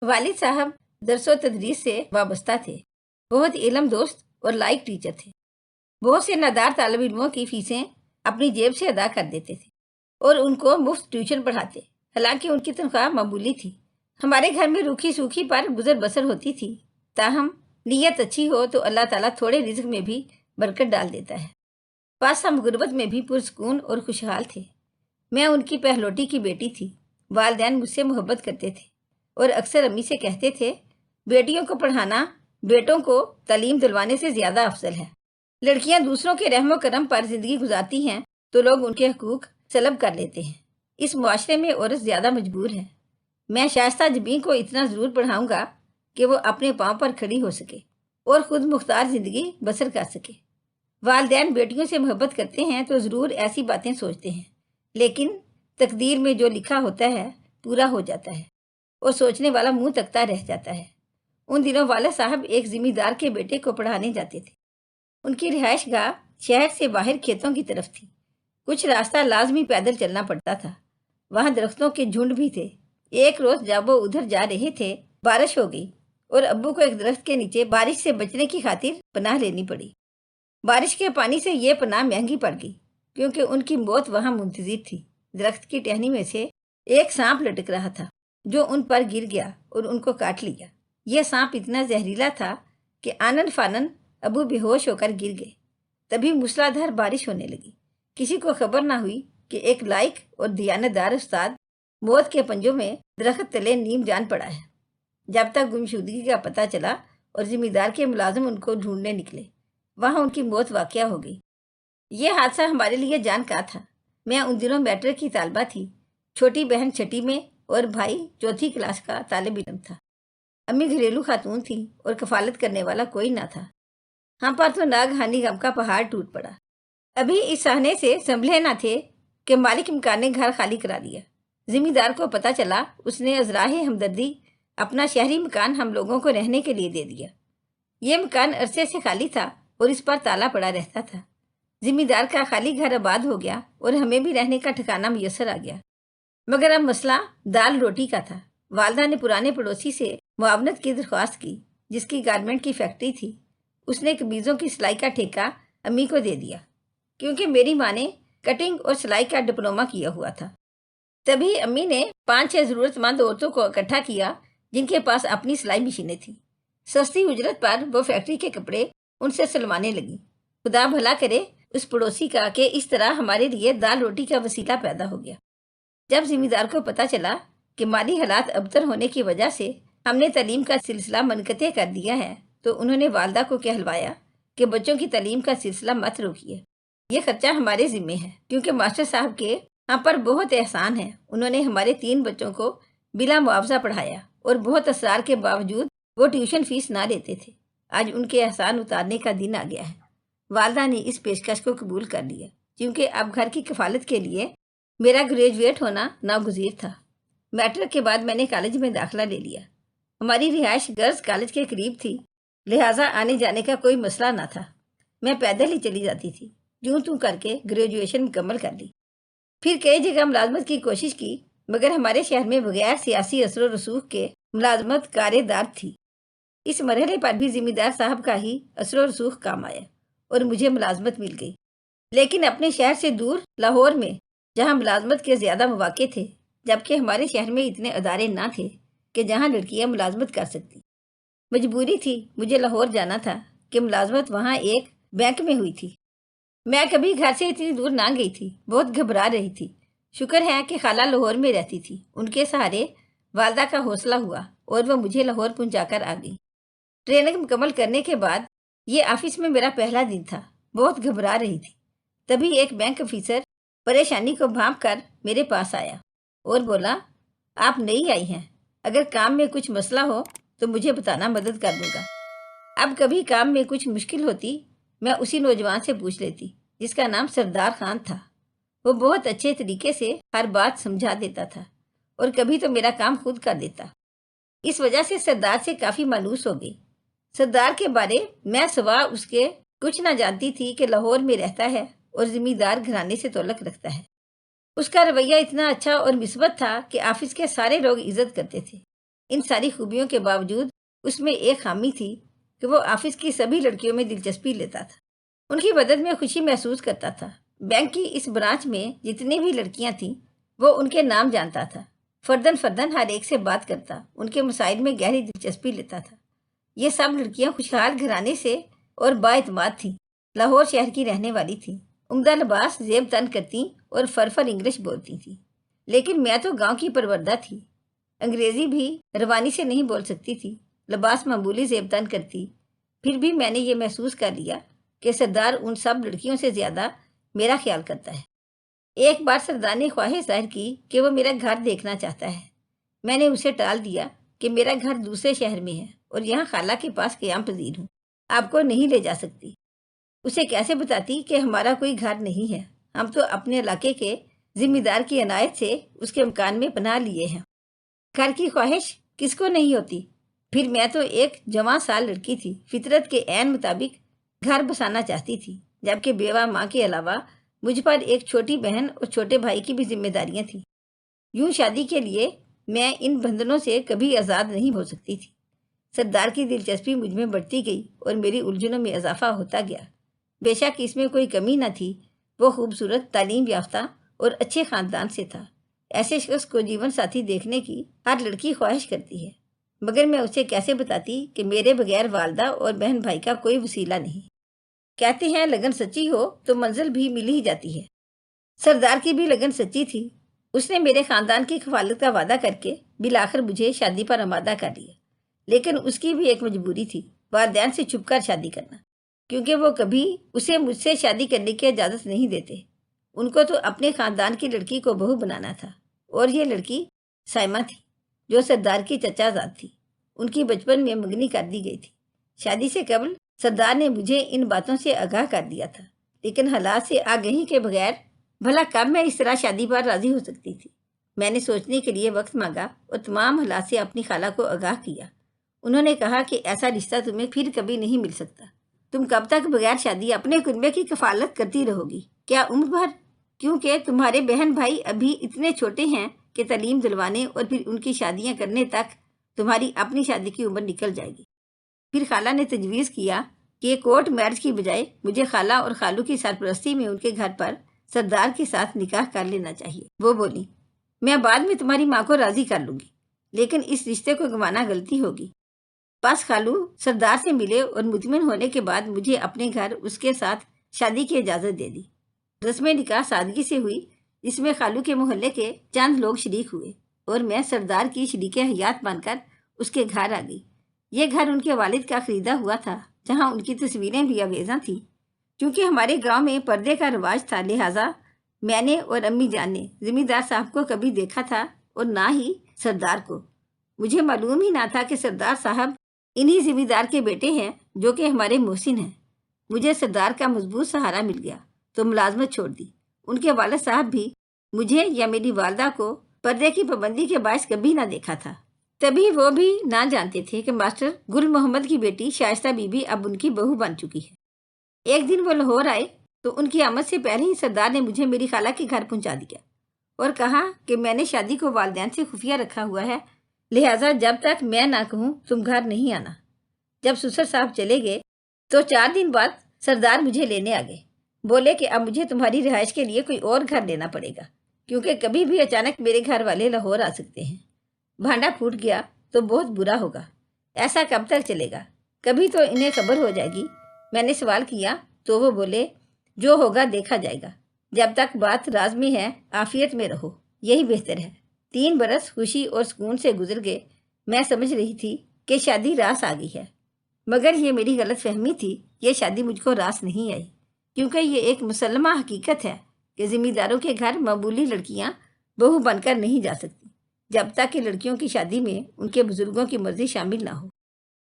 والد صاحب درس و تدریس سے وابستہ تھے، بہت علم دوست اور لائق ٹیچر تھے۔ بہت سے نادار طالب علموں کی فیسیں اپنی جیب سے ادا کر دیتے تھے اور ان کو مفت ٹیوشن پڑھاتے، حالانکہ ان کی تنخواہ معمولی تھی۔ ہمارے گھر میں روکھی سوکھی پر گزر بسر ہوتی تھی، تاہم نیت اچھی ہو تو اللہ تعالیٰ تھوڑے رزق میں بھی برکت ڈال دیتا ہے۔ پاس ہم غربت میں بھی پرسکون اور خوشحال تھے۔ میں ان کی پہلوٹی کی بیٹی تھی۔ والدین مجھ سے محبت کرتے تھے اور اکثر امی سے کہتے تھے بیٹیوں کو پڑھانا بیٹوں کو تعلیم دلوانے سے زیادہ افضل ہے۔ لڑکیاں دوسروں کے رحم و کرم پر زندگی گزارتی ہیں تو لوگ ان کے حقوق سلب کر لیتے ہیں۔ اس معاشرے میں عورت زیادہ مجبور ہے۔ میں شائستہ جبین کو اتنا ضرور پڑھاؤں گا کہ وہ اپنے پاؤں پر کھڑی ہو سکے اور خود مختار زندگی بسر کر سکے۔ والدین بیٹیوں سے محبت کرتے ہیں تو ضرور ایسی باتیں سوچتے ہیں، لیکن تقدیر میں جو لکھا ہوتا ہے پورا ہو جاتا ہے اور سوچنے والا منہ تکتا رہ جاتا ہے۔ ان دنوں والد صاحب ایک ذمہ دار کے بیٹے کو پڑھانے جاتے تھے۔ ان کی رہائش گاہ شہر سے باہر کھیتوں کی طرف تھی۔ کچھ راستہ لازمی پیدل چلنا پڑتا تھا۔ وہاں درختوں کے جھنڈ بھی تھے۔ ایک روز جب وہ ادھر جا رہے تھے، بارش ہو گئی اور ابو کو ایک درخت کے نیچے بارش سے بچنے کی خاطر پناہ لینی پڑی۔ بارش کے پانی سے یہ پناہ مہنگی پڑ گئی کیونکہ ان کی موت وہاں منتظر تھی۔ درخت کی ٹہنی میں سے ایک سانپ لٹک رہا تھا جو ان پر گر گیا اور ان کو کاٹ لیا۔ یہ سانپ اتنا زہریلا تھا کہ آنن فانن ابو بے ہوش ہو کر گر گئے۔ تبھی موسلادھار بارش ہونے لگی۔ کسی کو خبر نہ ہوئی کہ ایک لائق اور دیانتدار استاد موت کے پنجوں میں درخت تلے نیم جان پڑا ہے۔ جب تک گمشدگی کا پتہ چلا اور ذمہ دار کے ملازم ان کو ڈھونڈنے نکلے، وہاں ان کی موت واقع ہو گئی۔ یہ حادثہ ہمارے لیے جان کا تھا۔ میں ان دنوں میٹرک کی طالبہ تھی، چھوٹی بہن چھٹی میں اور بھائی چوتھی کلاس کا طالب علم تھا۔ امی گھریلو خاتون تھیں اور کفالت کرنے والا کوئی نہ تھا۔ ہم پر تو ناگہانی غم کا پہاڑ ٹوٹ پڑا۔ ابھی اس سہنے سے سنبھلے نہ تھے کہ مالک مکان نے گھر خالی کرا دیا۔ ذمہ دار کو پتہ چلا، اس نے ازراہ ہمدردی اپنا شہری مکان ہم لوگوں کو رہنے کے لیے دے دیا۔ یہ مکان عرصے سے خالی تھا اور اس پر تالا پڑا رہتا تھا۔ ذمہ دار کا خالی گھر آباد ہو گیا اور ہمیں بھی رہنے کا ٹھکانہ میسر آ گیا۔ مگر اب مسئلہ دال روٹی کا تھا۔ والدہ نے پرانے پڑوسی سے معاونت کی درخواست کی جس کی گارمنٹ کی فیکٹری تھی۔ اس نے قمیضوں کی سلائی کا ٹھیکہ امی کو دے دیا کیونکہ میری ماں نے کٹنگ اور سلائی کا ڈپلومہ کیا ہوا تھا۔ تبھی امی نے 5-6 ضرورت مند عورتوں کو اکٹھا کیا جن کے پاس اپنی سلائی مشینیں تھیں۔ سستی اجرت پر وہ فیکٹری کے کپڑے ان سے سلوانے لگی۔ خدا بھلا کرے اس پڑوسی کا کہ اس طرح ہمارے لیے دال روٹی کا وسیلہ پیدا ہو گیا۔ جب ذمہ دار کو پتہ چلا کہ مالی حالات ابتر ہونے کی وجہ سے ہم نے تعلیم کا سلسلہ منقطع کر دیا ہے تو انہوں نے والدہ کو کہلوایا کہ بچوں کی تعلیم کا سلسلہ مت روکیے، یہ خرچہ ہمارے ذمے ہے، کیونکہ ماسٹر صاحب کے ہم پر بہت احسان ہے۔ انہوں نے ہمارے 3 بچوں کو بلا معاوضہ پڑھایا اور بہت اصرار کے باوجود وہ ٹیوشن فیس نہ لیتے تھے۔ آج ان کے احسان اتارنے کا دن آ گیا ہے۔ والدہ نے اس پیشکش کو قبول کر لیا کیونکہ اب گھر کی کفالت کے لیے میرا گریجویٹ ہونا ناگزیر تھا۔ میٹرک کے بعد میں نے کالج میں داخلہ لے لیا۔ ہماری رہائش گرلز کالج کے قریب تھی، لہٰذا آنے جانے کا کوئی مسئلہ نہ تھا۔ میں پیدل ہی چلی جاتی تھی۔ یوں توں کر کے گریجویشن مکمل کر لی۔ پھر کئی جگہ ملازمت کی کوشش کی مگر ہمارے شہر میں بغیر سیاسی اثر و رسوخ کے ملازمت کار دار تھی۔ اس مرحلے پر بھی ذمہ دار صاحب کا ہی اثر و رسوخ کام آیا اور مجھے ملازمت مل گئی، لیکن اپنے شہر سے دور لاہور میں جہاں ملازمت کے زیادہ مواقع تھے، جبکہ ہمارے شہر میں اتنے ادارے نہ تھے کہ جہاں لڑکیاں ملازمت کر سکتی۔ مجبوری تھی، مجھے لاہور جانا تھا کہ ملازمت وہاں ایک بینک میں ہوئی تھی۔ میں کبھی گھر سے اتنی دور نہ گئی تھی، بہت گھبرا رہی تھی۔ شکر ہے کہ خالہ لاہور میں رہتی تھی، ان کے سہارے والدہ کا حوصلہ ہوا اور وہ مجھے لاہور پہنچا کر آ گئی۔ ٹریننگ مکمل کرنے کے بعد یہ آفس میں میرا پہلا دن تھا، بہت گھبرا رہی تھی۔ تبھی ایک بینک افیسر پریشانی کو بھانپ کر میرے پاس آیا اور بولا، آپ نئی آئی ہیں، اگر کام میں کچھ مسئلہ ہو تو مجھے بتانا، مدد کر دوں گا۔ اب کبھی کام میں کچھ مشکل ہوتی میں اسی نوجوان سے پوچھ لیتی جس کا نام سردار خان تھا۔ وہ بہت اچھے طریقے سے ہر بات سمجھا دیتا تھا اور کبھی تو میرا کام خود کر دیتا۔ اس وجہ سے سردار سے کافی مانوس ہو گئی۔ سردار کے بارے میں سوا اس کے کچھ نہ جانتی تھی کہ لاہور میں رہتا ہے اور ذمہ دار گھرانے سے تعلق رکھتا ہے۔ اس کا رویہ اتنا اچھا اور مثبت تھا کہ آفس کے سارے لوگ عزت کرتے تھے۔ ان ساری خوبیوں کے باوجود اس میں ایک خامی تھی کہ وہ آفس کی سبھی لڑکیوں میں دلچسپی لیتا تھا، ان کی مدد میں خوشی محسوس کرتا تھا۔ بینک کی اس برانچ میں جتنی بھی لڑکیاں تھیں وہ ان کے نام جانتا تھا، فردن فردن ہر ایک سے بات کرتا، ان کے مسائل میں گہری دلچسپی لیتا تھا۔ یہ سب لڑکیاں خوشحال گھرانے سے اور بااعتماد تھیں، لاہور شہر کی رہنے والی تھیں، عمدہ لباس زیب تن کرتی اور فرفر انگلش بولتی تھیں۔ لیکن میں تو گاؤں کی پروردہ تھی، انگریزی بھی روانی سے نہیں بول سکتی تھی، لباس معمولی زیب تن کرتی۔ پھر بھی میں نے یہ محسوس کر لیا کہ سردار ان سب لڑکیوں سے زیادہ میرا خیال کرتا ہے۔ ایک بار سردار نے خواہش ظاہر کی کہ وہ میرا گھر دیکھنا چاہتا ہے۔ میں نے اسے ٹال دیا کہ میرا گھر دوسرے شہر میں ہے اور یہاں خالہ کے پاس قیام پذیر ہوں، آپ کو نہیں لے جا سکتی۔ اسے کیسے بتاتی کہ ہمارا کوئی گھر نہیں ہے، ہم تو اپنے علاقے کے ذمہ دار کی عنایت سے اس کے مکان میں پناہ لیے ہیں۔ گھر کی خواہش کس کو نہیں ہوتی؟ پھر میں تو ایک جوان سال لڑکی تھی، فطرت کے عین مطابق گھر بسانا چاہتی تھی، جبکہ بیوہ ماں کے علاوہ مجھ پر ایک چھوٹی بہن اور چھوٹے بھائی کی بھی ذمہ داریاں تھیں۔ یوں شادی کے لیے میں ان بندھنوں سے کبھی آزاد نہیں ہو سکتی تھی۔ سردار کی دلچسپی مجھ میں بڑھتی گئی اور میری الجھنوں میں اضافہ ہوتا گیا۔ بے شک اس میں کوئی کمی نہ تھی، وہ خوبصورت، تعلیم یافتہ اور اچھے خاندان سے تھا۔ ایسے شخص کو جیون ساتھی دیکھنے کی ہر لڑکی خواہش کرتی ہے، مگر میں اسے کیسے بتاتی کہ میرے بغیر والدہ اور بہن بھائی کا کوئی وسیلہ نہیں۔ کہتے ہیں لگن سچی ہو تو منزل بھی مل ہی جاتی ہے۔ سردار کی بھی لگن سچی تھی، اس نے میرے خاندان کی کفالت کا وعدہ کر کے بالآخر مجھے شادی پر آمادہ کر لیا۔ لیکن اس کی بھی ایک مجبوری تھی، والدین سے چھپ کر شادی کرنا، کیونکہ وہ کبھی اسے مجھ سے شادی کرنے کی اجازت نہیں دیتے۔ ان کو تو اپنے خاندان کی لڑکی کو بہو بنانا تھا، اور یہ لڑکی سائمہ تھی جو سردار کی چچا زاد تھی۔ ان کی بچپن میں منگنی کر دی گئی تھی۔ شادی سے قبل سردار نے مجھے ان باتوں سے آگاہ کر دیا تھا، لیکن حالات سے آگہی کے بغیر بھلا کب میں اس طرح شادی پر راضی ہو سکتی تھی؟ میں نے سوچنے کے لیے وقت مانگا اور تمام حالات سے اپنی خالہ کو آگاہ کیا۔ انہوں نے کہا کہ ایسا رشتہ تمہیں پھر کبھی نہیں مل سکتا۔ تم کب تک بغیر شادی اپنے کنبے کی کفالت کرتی رہو گی؟ کیا عمر بھر؟ کیونکہ تمہارے بہن بھائی ابھی اتنے چھوٹے ہیں کہ تعلیم دلوانے اور پھر ان کی شادیاں کرنے تک تمہاری اپنی شادی کی عمر نکل جائے گی۔ پھر خالہ نے تجویز کیا کہ کورٹ میرج کی بجائے مجھے خالہ اور خالو کی سرپرستی میں ان کے گھر پر سردار کے ساتھ نکاح کر لینا چاہیے۔ وہ بولی، میں بعد میں تمہاری ماں کو راضی کر لوں گی، لیکن اس رشتے کو گنوانا غلطی ہوگی۔ بس خالو سردار سے ملے اور مطمئن ہونے کے بعد مجھے اپنے گھر اس کے ساتھ شادی کی اجازت دے دی۔ رسم نکاح سادگی سے ہوئی، جس میں خالو کے محلے کے چند لوگ شریک ہوئے اور میں سردار کی شریک حیات بن کر اس کے گھر آ گئی۔ یہ گھر ان کے والد کا خریدا ہوا تھا، جہاں ان کی تصویریں بھی آویزاں تھیں۔ چونکہ ہمارے گاؤں میں پردے کا رواج تھا، لہٰذا میں نے اور امی جان نے ذمہ دار صاحب کو کبھی دیکھا تھا اور نہ ہی سردار کو۔ مجھے معلوم ہی نہ تھا کہ سردار صاحب انہی ذمہ دار کے بیٹے ہیں جو کہ ہمارے محسن ہیں۔ مجھے سردار کا مضبوط سہارا مل گیا تو ملازمت چھوڑ دی۔ ان کے والد صاحب بھی مجھے یا میری والدہ کو پردے کی پابندی کے باعث کبھی نہ دیکھا تھا۔ تبھی وہ بھی نہ جانتے تھے کہ ماسٹر گل محمد کی بیٹی شائستہ بی بی اب ان کی بہو بن چکی ہے۔ ایک دن وہ لاہور آئے تو ان کی آمد سے پہلے ہی سردار نے مجھے میری خالہ کے گھر پہنچا دیا اور کہا کہ میں نے شادی کو والدین سے خفیہ رکھا ہوا ہے، لہٰذا جب تک میں نہ کہوں تم گھر نہیں آنا۔ جب سسر صاحب چلے گئے تو 4 دن بعد سردار مجھے لینے آ گئے، بولے کہ اب مجھے تمہاری رہائش کے لیے کوئی اور گھر لینا پڑے گا، کیونکہ کبھی بھی اچانک میرے گھر والے لاہور آ سکتے ہیں۔ بھانڈا پھوٹ گیا تو بہت برا ہوگا، ایسا کب تک چلے گا؟ کبھی تو انہیں خبر ہو جائے گی۔ میں نے سوال کیا تو وہ بولے جو ہوگا دیکھا جائے گا، جب تک بات راز میں ہے عافیت میں رہو، یہی بہتر ہے۔ 3 برس خوشی اور سکون سے گزر گئے۔ میں سمجھ رہی تھی کہ شادی راس آ گئی ہے، مگر یہ میری غلط فہمی تھی۔ یہ شادی مجھ کو راس نہیں آئی، کیونکہ یہ ایک مسلمہ حقیقت ہے کہ ذمہ داروں کے گھر معمولی لڑکیاں بہو بن کر نہیں جا سکتی، جب تک کہ لڑکیوں کی شادی میں ان کے بزرگوں کی مرضی شامل نہ ہو۔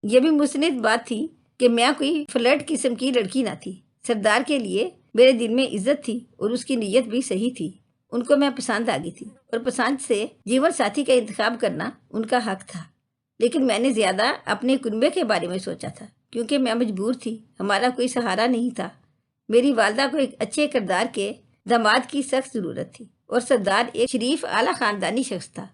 یہ بھی مستند بات تھی کہ میں کوئی فلرٹ قسم کی لڑکی نہ تھی۔ سردار کے لیے میرے دل میں عزت تھی اور اس کی نیت بھی صحیح تھی۔ ان کو میں پسند آ گئی تھی اور پسند سے جیون ساتھی کا انتخاب کرنا ان کا حق تھا، لیکن میں نے زیادہ اپنے کنبے کے بارے میں سوچا تھا، کیونکہ میں مجبور تھی، ہمارا کوئی سہارا نہیں تھا۔ میری والدہ کو ایک اچھے کردار کے داماد کی سخت ضرورت تھی اور سردار ایک شریف اعلیٰ خاندانی شخص تھا۔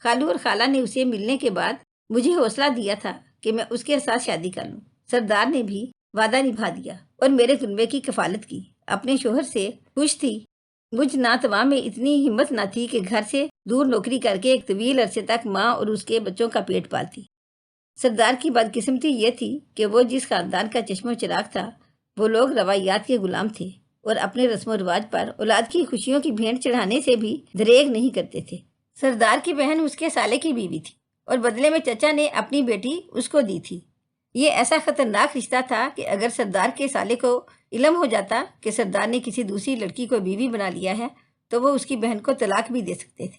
خالو اور خالہ نے اسے ملنے کے بعد مجھے حوصلہ دیا تھا کہ میں اس کے ساتھ شادی کر لوں۔ سردار نے بھی وعدہ نبھا دیا اور میرے کنبے کی کفالت کی۔ اپنے شوہر سے خوش تھی۔ مجھ ناتواں میں اتنی ہمت نہ تھی کہ گھر سے دور نوکری کر کے ایک طویل عرصے تک ماں اور اس کے بچوں کا پیٹ پالتی۔ سردار کی بدقسمتی یہ تھی کہ وہ جس خاندان کا چشم و چراغ تھا، وہ لوگ روایات کے غلام تھے اور اپنے رسم و رواج پر اولاد کی خوشیوں کی بھینٹ چڑھانے سے بھی دریغ نہیں کرتے تھے۔ سردار کی بہن اس کے سالے کی بیوی تھی اور بدلے میں چچا نے اپنی بیٹی اس کو دی تھی۔ یہ ایسا خطرناک رشتہ تھا کہ اگر سردار کے سالے کو علم ہو جاتا کہ سردار نے کسی دوسری لڑکی کو بیوی بنا لیا ہے تو وہ اس کی بہن کو طلاق بھی دے سکتے تھے۔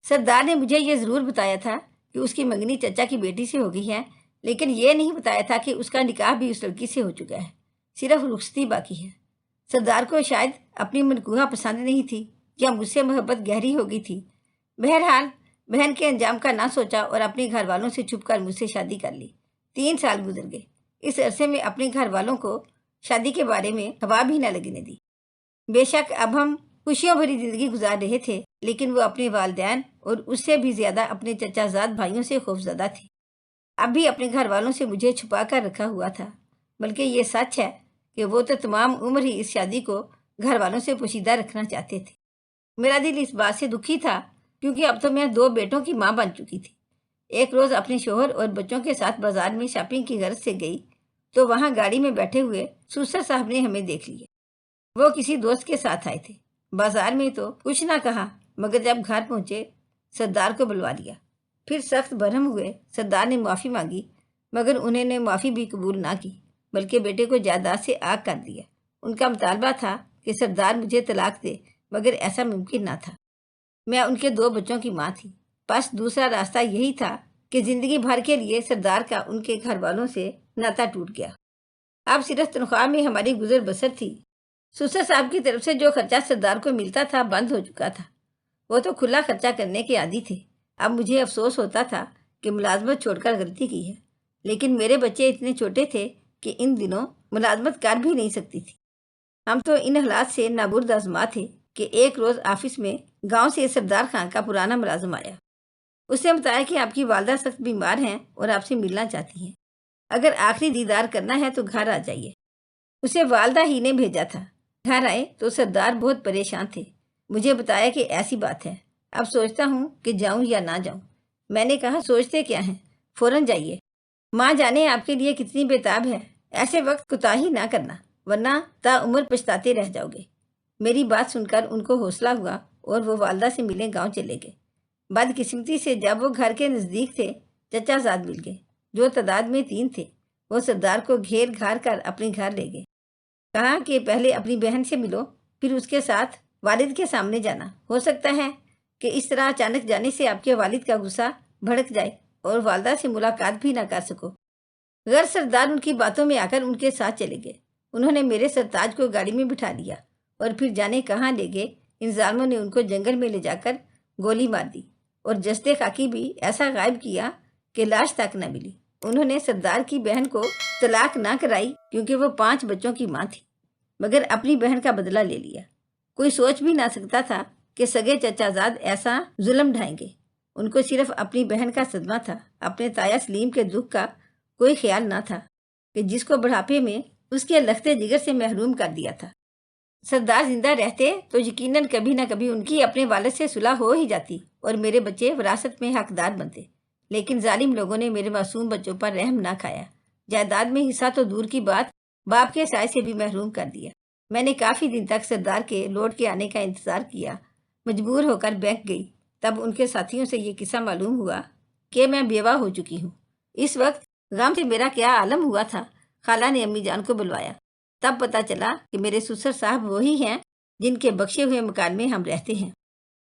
سردار نے مجھے یہ ضرور بتایا تھا کہ اس کی منگنی چچا کی بیٹی سے ہو گئی ہے، لیکن یہ نہیں بتایا تھا کہ اس کا نکاح بھی اس لڑکی سے ہو چکا ہے، صرف رخصتی باقی ہے۔ سردار کو شاید اپنی منکوہہ پسند نہیں تھی یا مجھ سے محبت گہری ہو گئی تھی۔ بہرحال بہن کے انجام کا نہ سوچا اور اپنے گھر والوں سے چھپ کر مجھ سے شادی کر لی۔ 3 سال گزر گئے۔ اس عرصے میں اپنے گھر والوں کو شادی کے بارے میں ہوا بھی نہ لگنے دی۔ بے شک اب ہم خوشیوں بھری زندگی گزار رہے تھے، لیکن وہ اپنے والدین اور اس سے بھی زیادہ اپنے چچا زاد بھائیوں سے خوفزدہ تھے۔ اب بھی اپنے گھر والوں سے مجھے چھپا کر رکھا ہوا تھا، بلکہ یہ سچ ہے کہ وہ تو تمام عمر ہی اس شادی کو گھر والوں سے پوشیدہ رکھنا چاہتے تھے۔ میرا دل اس بات سے دکھی تھا کیونکہ اب تو میں 2 بیٹوں کی ماں بن چکی تھی۔ ایک روز اپنے شوہر اور بچوں کے ساتھ بازار میں شاپنگ کی غرض سے گئی تو وہاں گاڑی میں بیٹھے ہوئے سوسر صاحب نے ہمیں دیکھ لیا۔ وہ کسی دوست کے ساتھ آئے تھے۔ بازار میں تو کچھ نہ کہا، مگر جب گھر پہنچے سردار کو بلوا لیا۔ پھر سخت برہم ہوئے۔ سردار نے معافی مانگی، مگر انہوں نے معافی بھی قبول نہ کی، بلکہ بیٹے کو جائیداد سے آگ کر دیا۔ ان کا مطالبہ تھا کہ سردار مجھے طلاق دے، مگر ایسا ممکن نہ تھا۔ میں ان کے 2 بچوں کی ماں تھی۔ بس دوسرا راستہ یہی تھا کہ زندگی بھر کے لیے سردار کا ان کے گھر والوں سے ناتا ٹوٹ گیا۔ اب صرف تنخواہ میں ہماری گزر بسر تھی۔ سسر صاحب کی طرف سے جو خرچہ سردار کو ملتا تھا بند ہو چکا تھا۔ وہ تو کھلا خرچہ کرنے کے عادی تھے۔ اب مجھے افسوس ہوتا تھا کہ ملازمت چھوڑ کر غلطی کی ہے، لیکن میرے بچے اتنے چھوٹے تھے کہ ان دنوں ملازمت کر بھی نہیں سکتی تھی۔ ہم تو ان حالات سے نابرد آزما تھے کہ ایک روز آفس میں گاؤں سے سردار خان کا پرانا ملازم آیا۔ اس نے بتایا کہ آپ کی والدہ سخت بیمار ہیں اور آپ سے ملنا چاہتی ہیں۔ اگر آخری دیدار کرنا ہے تو گھر آ جائیے۔ اسے والدہ ہی نے بھیجا تھا۔ گھر آئے تو سردار بہت پریشان تھے۔ مجھے بتایا کہ ایسی بات ہے، اب سوچتا ہوں کہ جاؤں یا نہ جاؤں۔ میں نے کہا سوچتے کیا ہیں، فوراً جائیے۔ ماں جانے آپ کے لیے کتنی بےتاب ہے۔ ایسے وقت کوتاہی نہ کرنا، ورنہ تا عمر پچھتاتے رہ جاؤ گے۔ میری بات سن کر ان کو حوصلہ ہوا اور وہ والدہ سے ملے گاؤں چلے گئے۔ بدقسمتی سے جب وہ گھر کے نزدیک تھے، چچا زاد مل گئے، جو تعداد میں 3 تھے۔ وہ سردار کو گھیر گھار کر اپنے گھر لے گئے۔ کہا کہ پہلے اپنی بہن سے ملو، پھر اس کے ساتھ والد کے سامنے جانا۔ ہو سکتا ہے کہ اس طرح اچانک جانے سے آپ کے والد کا غصہ بھڑک جائے اور والدہ سے ملاقات بھی نہ کر سکو۔ غیر سردار ان کی باتوں میں آ کر ان کے ساتھ چلے گئے۔ انہوں نے میرے سرتاج کو گاڑی میں بٹھا لیا اور پھر جانے کہاں لے گئے۔ ان ظالموں نے ان کو جنگل میں لے جا کر گولی مار دی اور جسد خاکی بھی ایسا غائب کیا کہ لاش تک نہ ملی۔ انہوں نے سردار کی بہن کو طلاق نہ کرائی کیونکہ وہ 5 بچوں کی ماں تھی، مگر اپنی بہن کا بدلہ لے لیا۔ کوئی سوچ بھی نہ سکتا تھا کہ سگے چچا زاد ایسا ظلم ڈھائیں گے۔ ان کو صرف اپنی بہن کا صدمہ تھا، اپنے تایا سلیم کے دکھ کا کوئی خیال نہ تھا کہ جس کو بڑھاپے میں اس کے لختے جگر سے محروم کر دیا تھا۔ سردار زندہ رہتے تو یقیناً کبھی نہ کبھی ان کی اپنے والد سے صلح ہو ہی جاتی اور میرے بچے وراثت میں حقدار بنتے، لیکن ظالم لوگوں نے میرے معصوم بچوں پر رحم نہ کھایا۔ جائیداد میں حصہ تو دور کی بات، باپ کے سائے سے بھی محروم کر دیا۔ میں نے کافی دن تک سردار کے لوٹ کے آنے کا انتظار کیا۔ مجبور ہو کر بینک گئی، تب ان کے ساتھیوں سے یہ قصہ معلوم ہوا کہ میں بیوہ ہو چکی ہوں۔ اس وقت غم سے میرا کیا عالم ہوا تھا۔ خالہ نے امی جان کو بلوایا، تب پتہ چلا کہ میرے سسر صاحب وہی ہیں جن کے بخشے ہوئے مکان میں ہم رہتے ہیں۔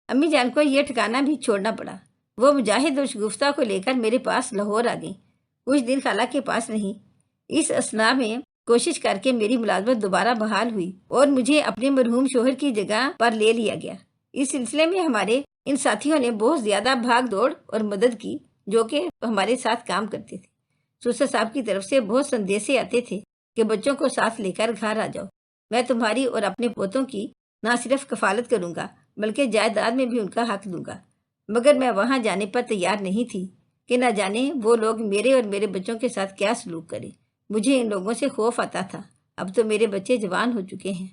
امی جان کو یہ ٹھکانہ بھی چھوڑنا پڑا۔ وہ مجاہد اور شگفتہ کو لے کر میرے پاس لاہور آ گئیں۔ کچھ دن خالہ کے پاس رہیں۔ اس اثناء میں کوشش کر کے میری ملازمت دوبارہ بحال ہوئی اور مجھے اپنے مرحوم شوہر کی جگہ پر لے لیا گیا۔ اس سلسلے میں ہمارے ان ساتھیوں نے بہت زیادہ بھاگ دوڑ اور مدد کی جو کہ ہمارے ساتھ کام کرتے تھے۔ سسر صاحب کی طرف سے بہت سندیسے آتے تھے کہ بچوں کو ساتھ لے کر گھر آ جاؤ، میں تمہاری اور اپنے پوتوں کی نہ صرف کفالت کروں گا بلکہ جائیداد میں بھی ان کا حق دوں گا، مگر میں وہاں جانے پر تیار نہیں تھی کہ نہ جانے وہ لوگ میرے اور میرے بچوں کے ساتھ کیا سلوک کریں۔ مجھے ان لوگوں سے خوف آتا تھا۔ اب تو میرے بچے جوان ہو چکے ہیں،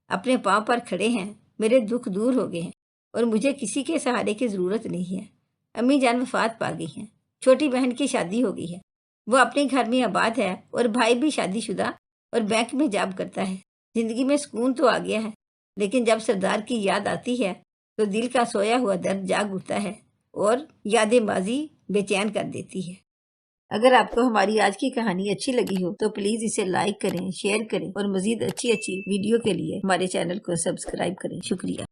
اپنے پاؤں پر کھڑے ہیں، میرے دکھ دور ہو گئے ہیں اور مجھے کسی کے سہارے کی ضرورت نہیں ہے۔ امی جان وفات پا گئی ہیں، چھوٹی بہن کی شادی ہو گئی ہے، وہ اپنے گھر میں آباد ہے اور بھائی بھی شادی شدہ اور بینک میں جاب کرتا ہے۔ زندگی میں سکون تو آ گیا ہے، لیکن جب سردار کی یاد آتی ہے تو دل کا سویا ہوا درد جاگ اٹھتا ہے اور یاد ماضی بے چین کر دیتی ہے۔ اگر آپ کو ہماری آج کی کہانی اچھی لگی ہو تو پلیز اسے لائک کریں، شیئر کریں اور مزید اچھی ویڈیو کے لیے ہمارے چینل کو سبسکرائب کریں۔ شکریہ۔